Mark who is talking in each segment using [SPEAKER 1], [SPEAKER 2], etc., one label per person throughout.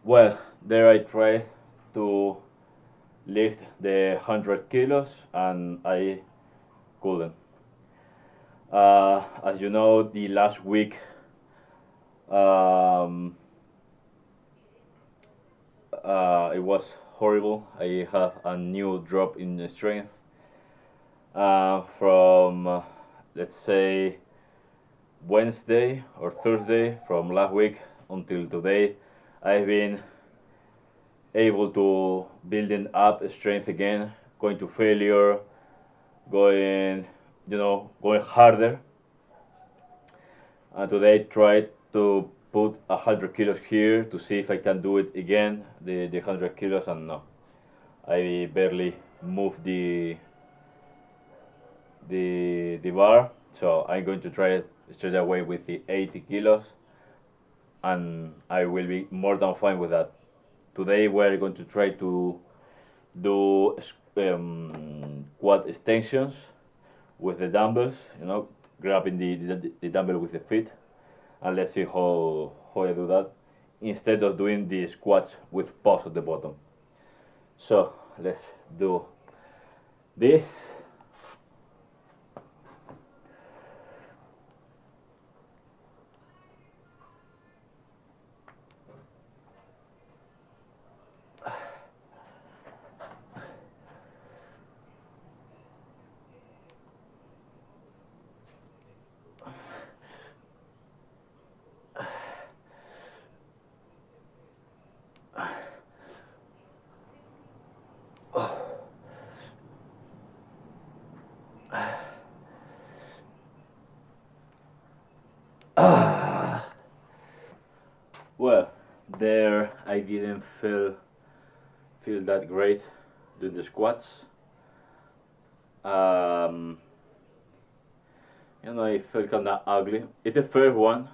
[SPEAKER 1] Well, there I tried to lift the 100 kilos and I couldn't. As you know, the last week um, it was horrible. I have a new drop in strength from, let's say, Wednesday or Thursday from last week until today. I've been able to building up strength again, going to failure, going, going harder. And today tried to put 100 kilos here to see if I can do it again, the 100 kilos, and no, I barely move the bar. So I'm going to try it straight away with the 80 kilos, and I will be more than fine with that. Today we're going to try to do quad extensions with the dumbbells, grabbing the dumbbell with the feet, and let's see how I do that instead of doing the squats with pause at the bottom. So let's do this. Well, there I didn't feel that great doing the squats. Um, it felt kind of ugly. It's the first one.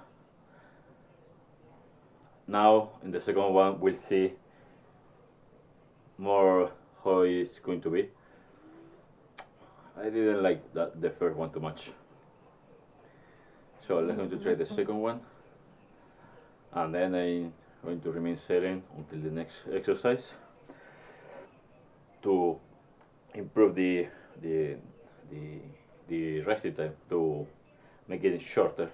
[SPEAKER 1] Now in the second one we'll see more how it's going to be. I didn't like the first one too much. So let's going to try the second one, and then I'm going to remain sailing until the next exercise to improve the resting time, to make it shorter.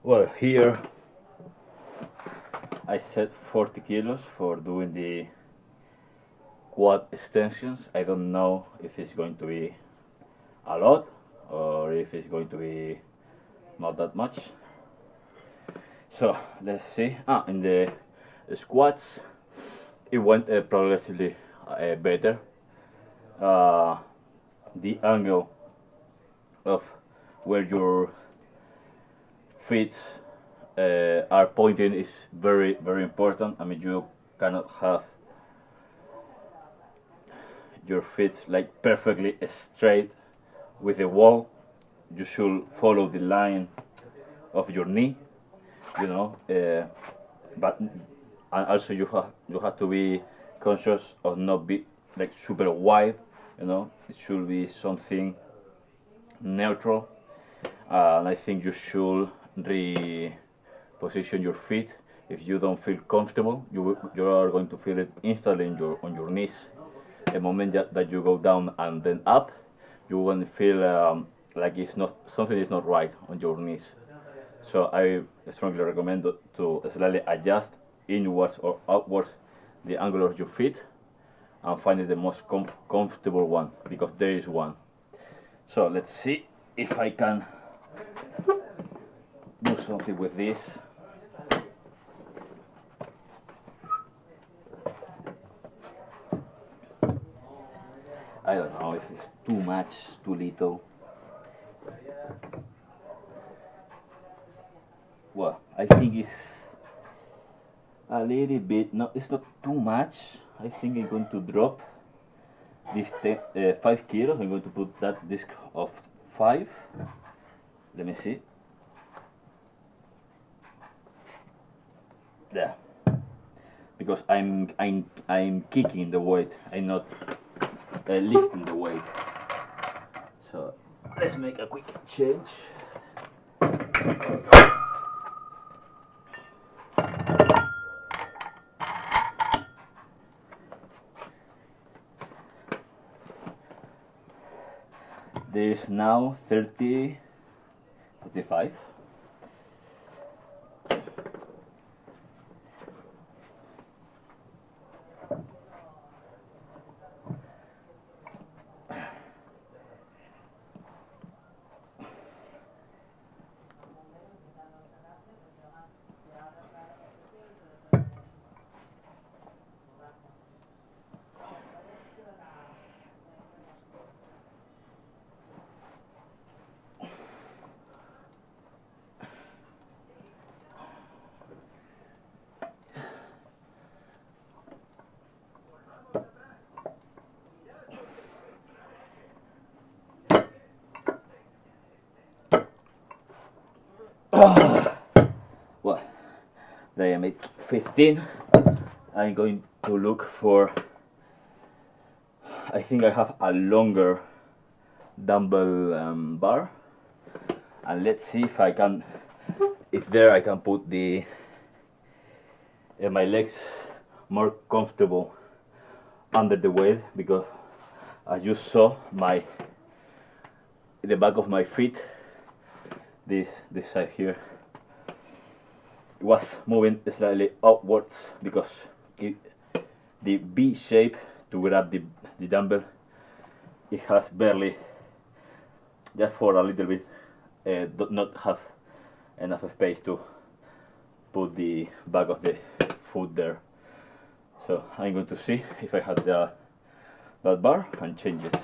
[SPEAKER 1] Well, here I set 40 kilos for doing the quad extensions. I don't know if it's going to be a lot or if it's going to be not that much. So let's see. In the squats, it went progressively better. The angle of where your feet are pointing is very important. I mean, you cannot have your feet like perfectly straight with the wall. You should follow the line of your knee, you know. But and also you have to be conscious of not be like super wide, you know. It should be something neutral, and I think you should reposition your feet. If you don't feel comfortable, you are going to feel it instantly in on your knees. The moment that you go down and then up, you won't feel like it's not something is not right on your knees. So I strongly recommend to slightly adjust inwards or outwards the angle of your feet and find the most comfortable one, because there is one. So let's see if I can do something with this. I don't know if it's too much, too little. Well, I think it's a little bit. No, it's not too much. I think I'm going to drop this 5 kilos. I'm going to put that disc of 5. Let me see. There. Because I'm kicking the weight. I'm not lifting the weight. So let's make a quick change. There is now 35. Well, there I made 15. I'm going to look for, I think I have a longer dumbbell bar, and let's see if I can, if there I can put the my legs more comfortable under the weight, because as you saw, the back of my feet, this side here, it was moving slightly upwards, because the V shape to grab the dumbbell, it has barely, just for a little bit, do not have enough space to put the back of the foot there. So I'm going to see if I have that bar and change it.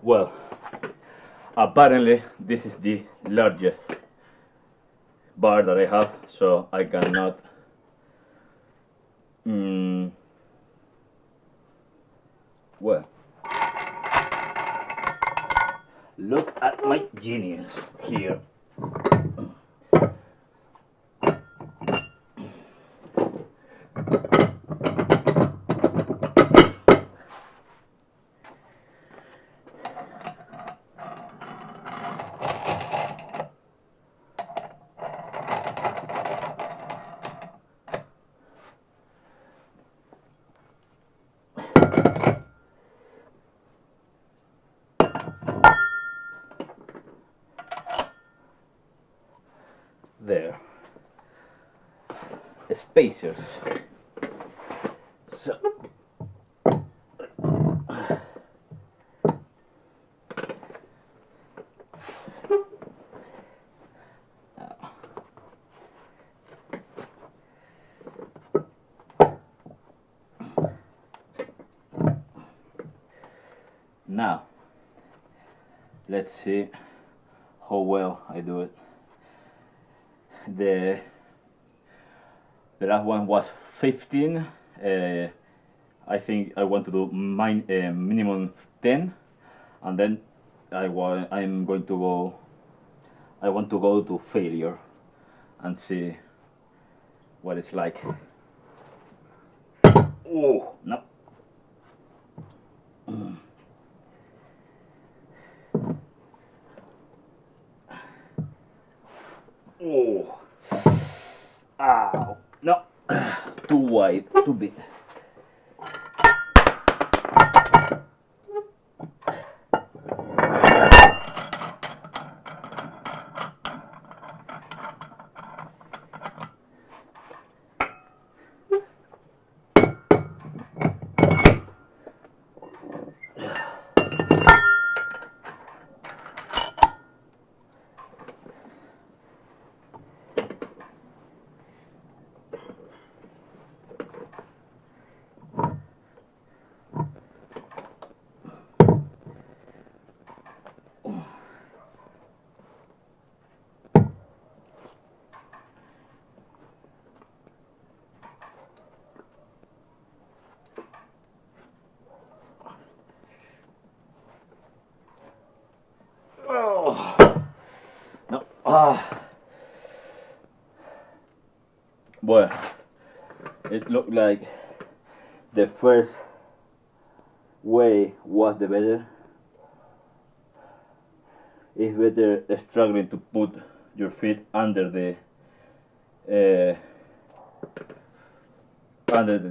[SPEAKER 1] Well, apparently this is the largest bar that I have, so I cannot well, look at my genius here. There, spacers. So now let's see how well I do it. The last one was 15, I think I want to do minimum 10, and then I'm going to go. I want to go to failure and see what it's like. Oh no. Oh. Ow. No. Too wide. Too big. Oh. No. Ah. Well, it looked like the first way was the better. It's better struggling to put your feet under the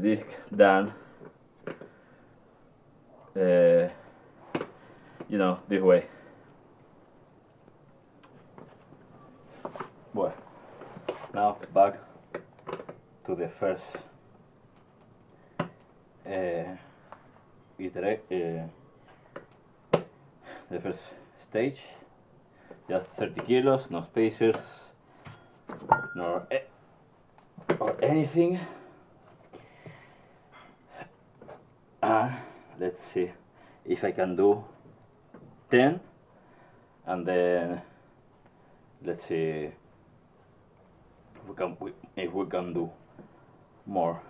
[SPEAKER 1] disc than this way. Well, now back to the first the first stage. Just 30 kilos, no spacers, nor or anything. Let's see if I can do 10, and then let's see if we can do more.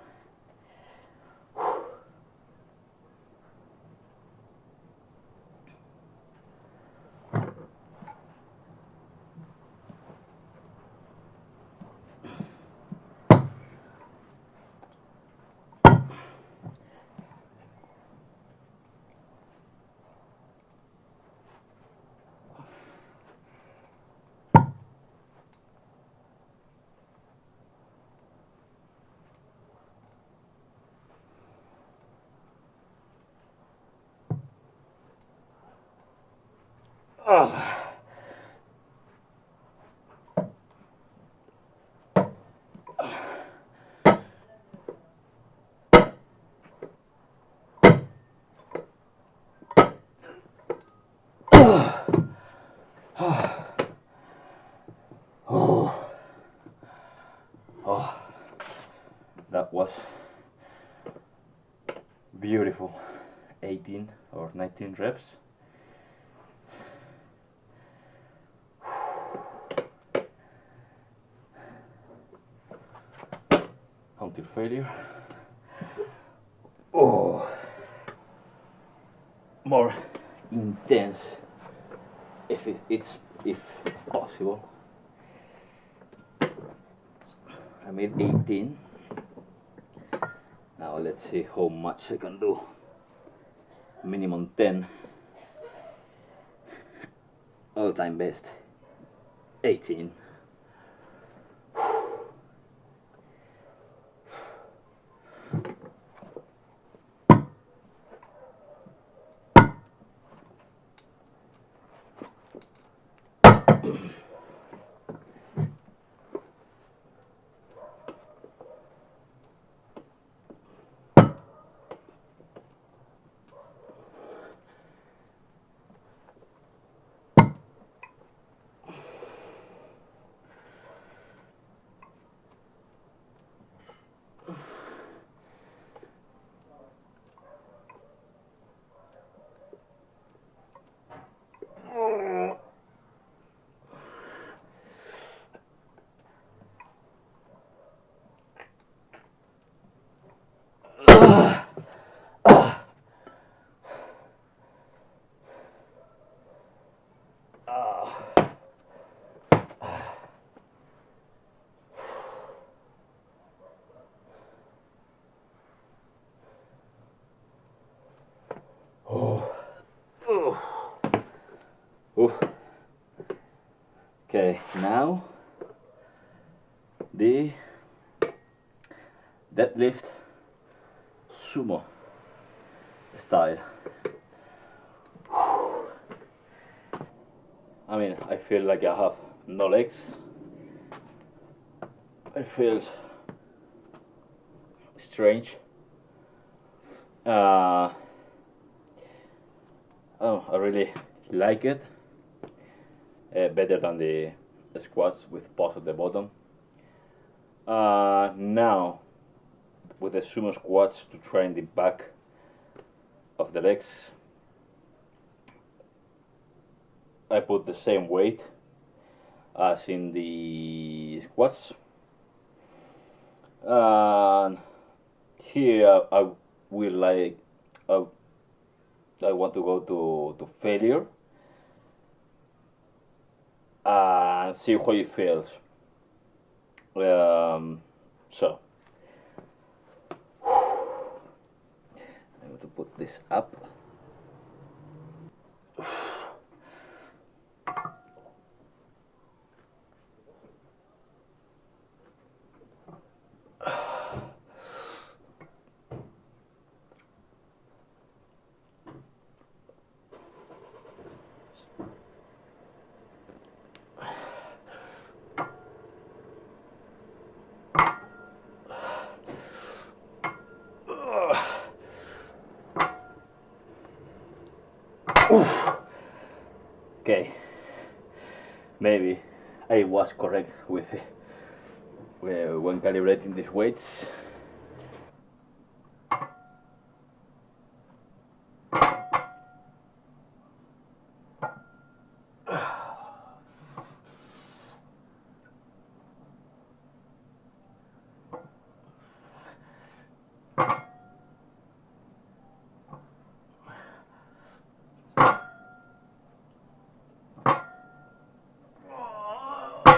[SPEAKER 1] Oh. Oh, that was beautiful. 18 or 19 reps. Until failure. Oh, more intense if possible. I made 18. Now let's see how much I can do. Minimum 10. All time best 18. now the deadlift sumo style. I mean, I feel like I have no legs. It feels strange. Oh, I really like it. Better than the squats with pause at the bottom. Now, with the sumo squats to train the back of the legs, I put the same weight as in the squats. And here I will like I want to go to failure and see how it feels. So I'm going to put this up. Okay, maybe I was correct with when calibrating these weights.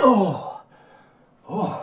[SPEAKER 1] Oh, oh.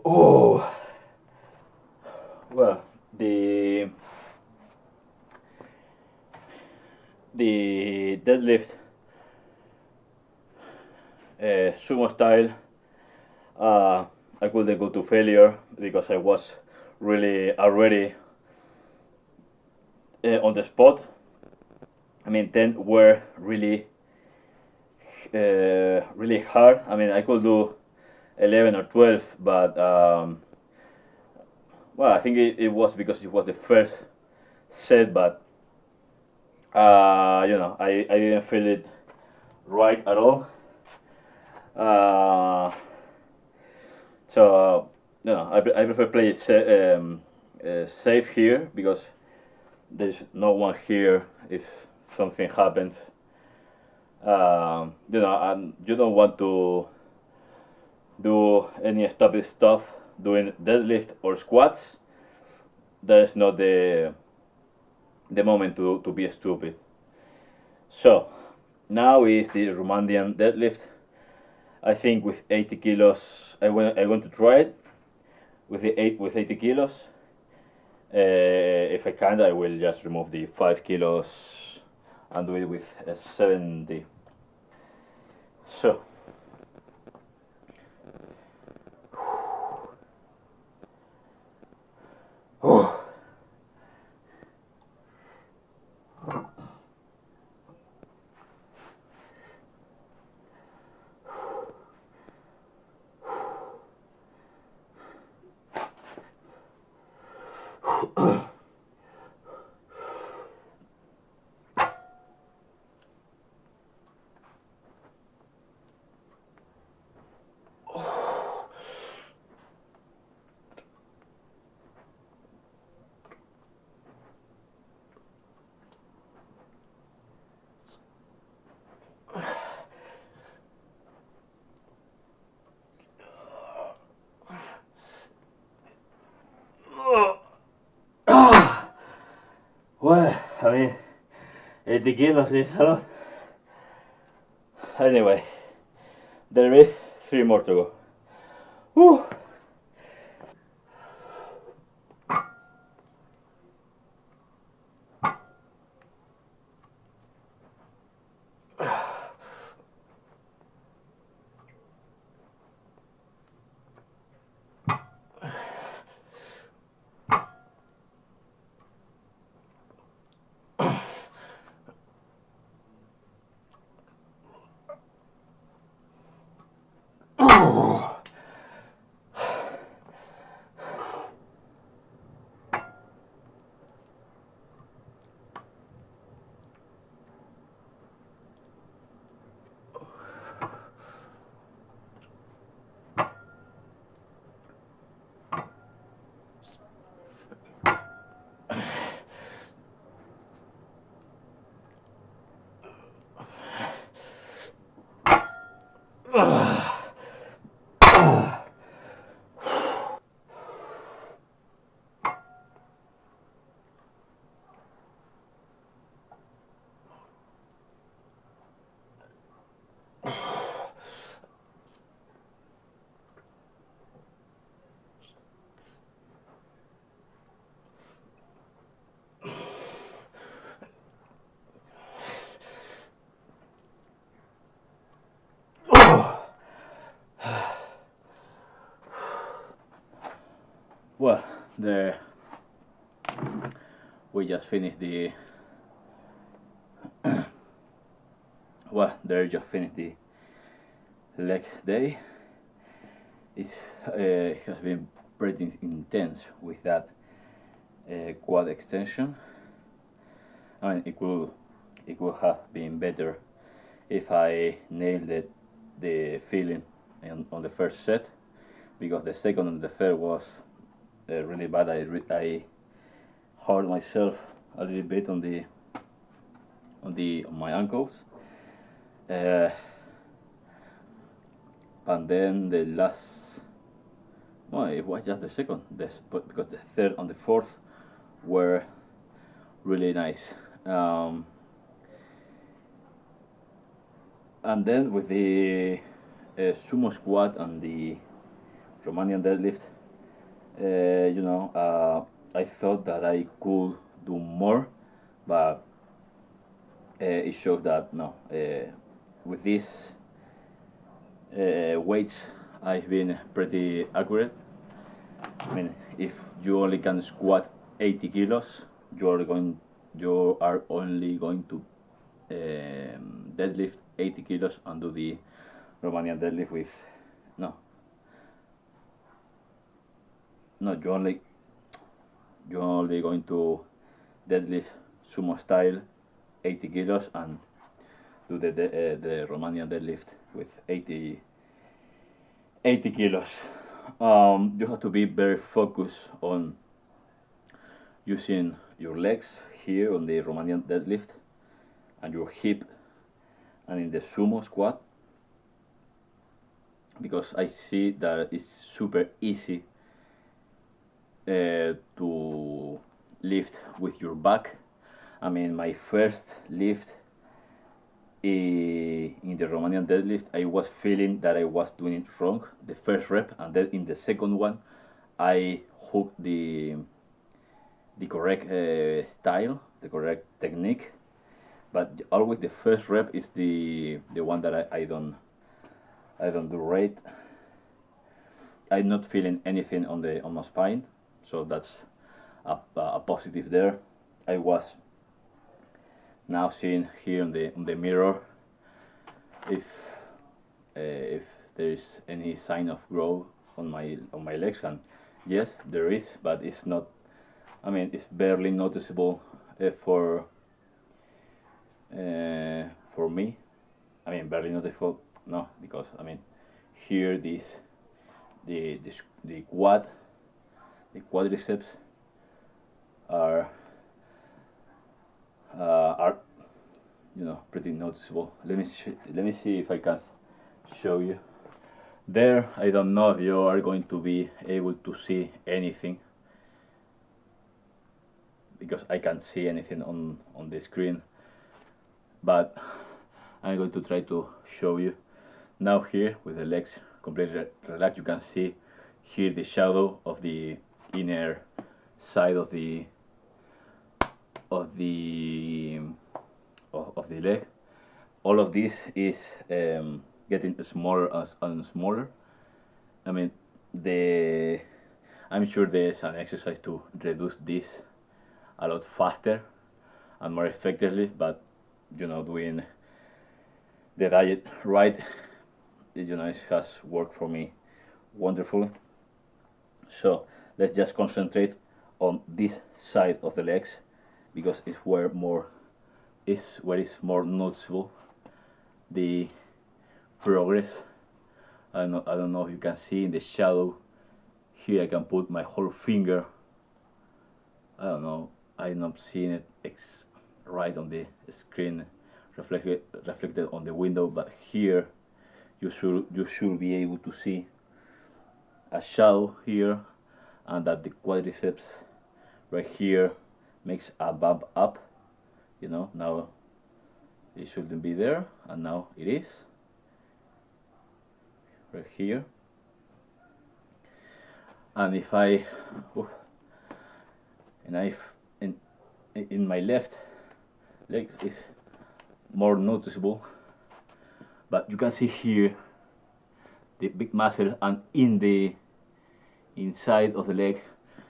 [SPEAKER 1] Oh, well, the deadlift sumo style, I couldn't go to failure because I was really already on the spot. I mean, 10 were really hard. I mean, I could do 11 or 12, but well, I think it was because it was the first set, but I didn't feel it right at all. So I prefer play safe here because there's no one here if something happens. And you don't want to do any stupid stuff doing deadlift or squats. That is not the moment to be stupid. So now is the Romanian deadlift. I think with 80 kilos, I want to try it with 80 kilos. If I can, I will just remove the 5 kilos and do it with 70. So. Oh. Well, I mean, 80 kilos is a lot. Anyway, there is 3 more to go. Whew. Well, there we just finished the leg day. It has been pretty intense with that quad extension. I mean, it could have been better if I nailed the feeling on the first set, because the second and the third was really bad. I hurt myself a little bit on my ankles, and then the last, well, it was just the second, because the third and the fourth were really nice. And then with the sumo squat and the Romanian deadlift, I thought that I could do more, but it shows that no. With these weights, I've been pretty accurate. I mean, if you only can squat 80 kilos, you are only going to deadlift 80 kilos and do the Romanian deadlift with no, you're only going to deadlift sumo style 80 kilos and do the Romanian deadlift with 80 kilos. You have to be very focused on using your legs here on the Romanian deadlift and your hip, and in the sumo squat, because I see that it's super easy to lift with your back. I mean, my first lift in the Romanian deadlift, I was feeling that I was doing it wrong the first rep, and then in the second one I hooked the correct style, the correct technique, but always the first rep is the one that I don't do right. I'm not feeling anything on my spine, so that's a positive there. I was now seeing here on the mirror if there is any sign of growth on my legs, and yes, there is, but it's not I mean, it's barely noticeable for me. I mean, barely noticeable. No, because I mean, here the quadriceps are are pretty noticeable. Let me see if I can show you. There, I don't know if you are going to be able to see anything, because I can't see anything on the screen, but I'm going to try to show you. Now here, with the legs completely relaxed, you can see here the shadow of the inner side of the leg. All of this is getting smaller and smaller. I mean, I'm sure there's an exercise to reduce this a lot faster and more effectively, but doing the diet right, it has worked for me wonderfully. So let's just concentrate on this side of the legs, because it's where it's more noticeable the progress. I don't know if you can see in the shadow here. I can put my whole finger. I don't know, I'm not seeing it right on the screen reflected on the window, but here you should be able to see a shadow here, and that the quadriceps right here makes a bump up. Now it shouldn't be there, and now it is right here. And if in my left legs is more noticeable, but you can see here the big muscle, and in the inside of the leg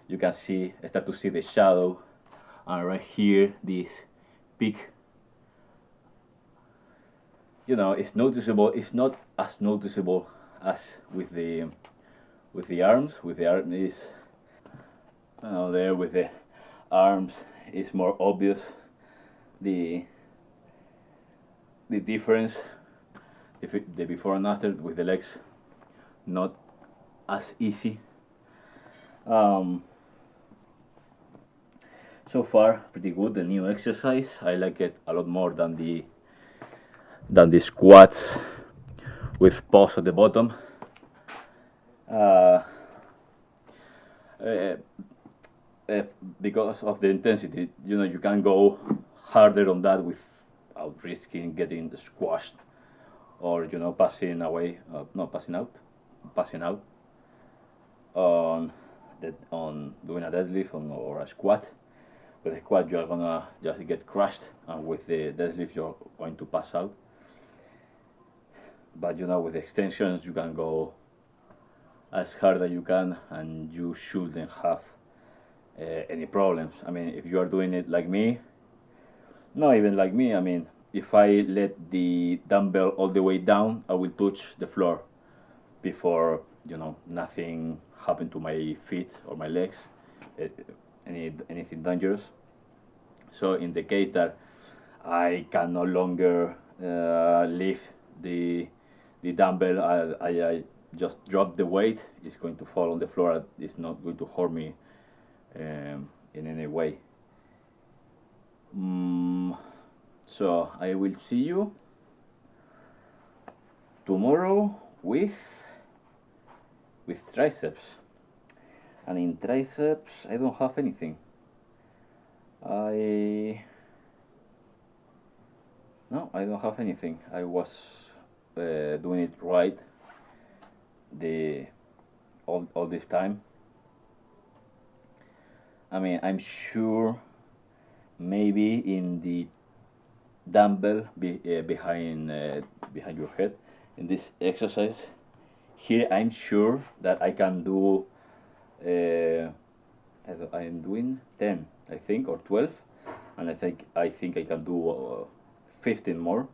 [SPEAKER 1] you can start to see the shadow, and right here this peak. It's noticeable. It's not as noticeable as with the arms. With the arm is there. With the arms is more obvious the difference, the before and after. With the legs, not as easy. So far pretty good, the new exercise. I like it a lot more than the squats with pause at the bottom. Because of the intensity, you can go harder on that without risking getting squashed, or passing away, not passing out, passing out on doing a deadlift or a squat. With a squat you're gonna just get crushed, and with the deadlift you're going to pass out. But with extensions you can go as hard as you can, and you shouldn't have any problems. I mean, if you are doing it like me, not even like me, I mean, if I let the dumbbell all the way down, I will touch the floor before nothing happened to my feet or my legs, anything dangerous. So in the case that I can no longer lift the dumbbell, I just drop the weight. It's going to fall on the floor. It's not going to hurt me in any way. So I will see you tomorrow with triceps. And in triceps I don't have anything. I don't have anything. I was doing it right all this time. I mean, I'm sure maybe in the dumbbell behind your head, in this exercise here, I'm sure that I can do I'm doing 10, I think, or 12, and I think I can do 15 more,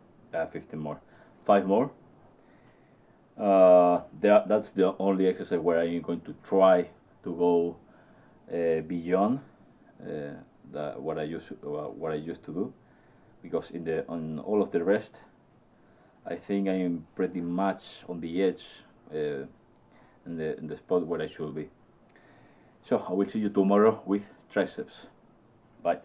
[SPEAKER 1] 5 more. That's the only exercise where I'm going to try to go beyond what I used to do, because on all of the rest, I think I'm pretty much on the edge, in the spot where I should be. So I will see you tomorrow with triceps. Bye.